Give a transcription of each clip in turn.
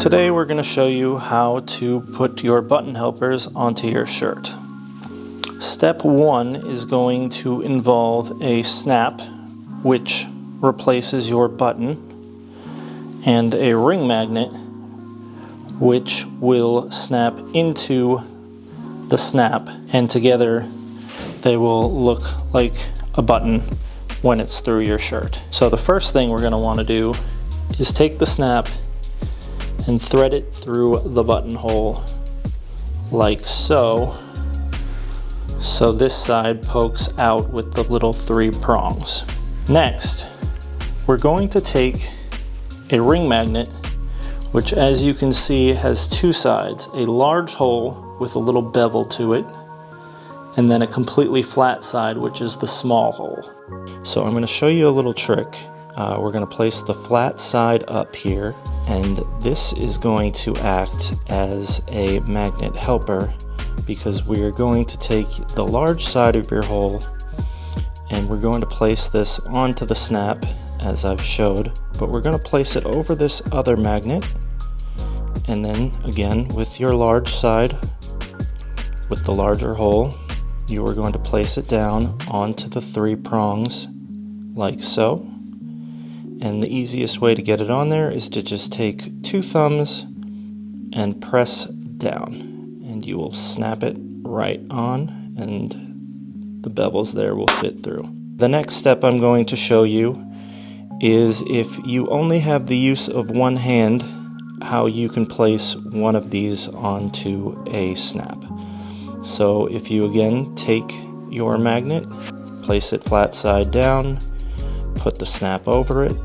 Today we're going to show you how to put your button helpers onto your shirt. Step 1 is going to involve a snap, which replaces your button, and a ring magnet, which will snap into the snap, and together they will look like a button when it's through your shirt. So the first thing we're going to want to do is take the snap and thread it through the buttonhole like so. So this side pokes out with the little 3 prongs. Next, we're going to take a ring magnet, which as you can see has 2 sides, a large hole with a little bevel to it, and then a completely flat side, which is the small hole. So I'm going to show you a little trick. We're going to place the flat side up here, and this is going to act as a magnet helper, because we are going to take the large side of your hole and we're going to place this onto the snap as I've showed, but we're going to place it over this other magnet, and then again with your large side with the larger hole, you are going to place it down onto the 3 prongs like so. And the easiest way to get it on there is to just take 2 thumbs and press down, and you will snap it right on, and the bevels there will fit through. The next step I'm going to show you is, if you only have the use of one hand, how you can place one of these onto a snap. So if you again take your magnet, place it flat side down, put the snap over it,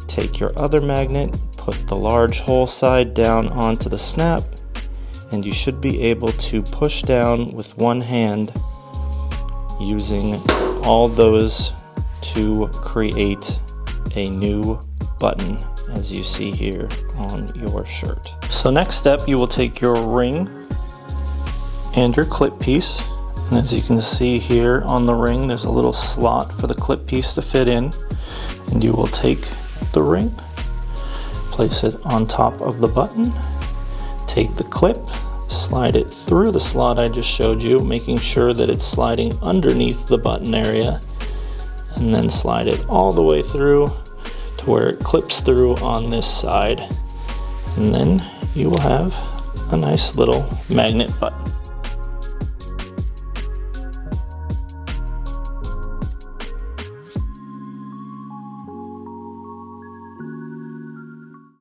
take your other magnet, put the large hole side down onto the snap, and you should be able to push down with one hand using all those to create a new button, as you see here on your shirt. So next step, you will take your ring and your clip piece, and as you can see here on the ring, there's a little slot for the clip piece to fit in, and you will take the ring, place it on top of the button, take the clip, slide it through the slot I just showed you, making sure that it's sliding underneath the button area, and then slide it all the way through to where it clips through on this side, and then you will have a nice little magnet button.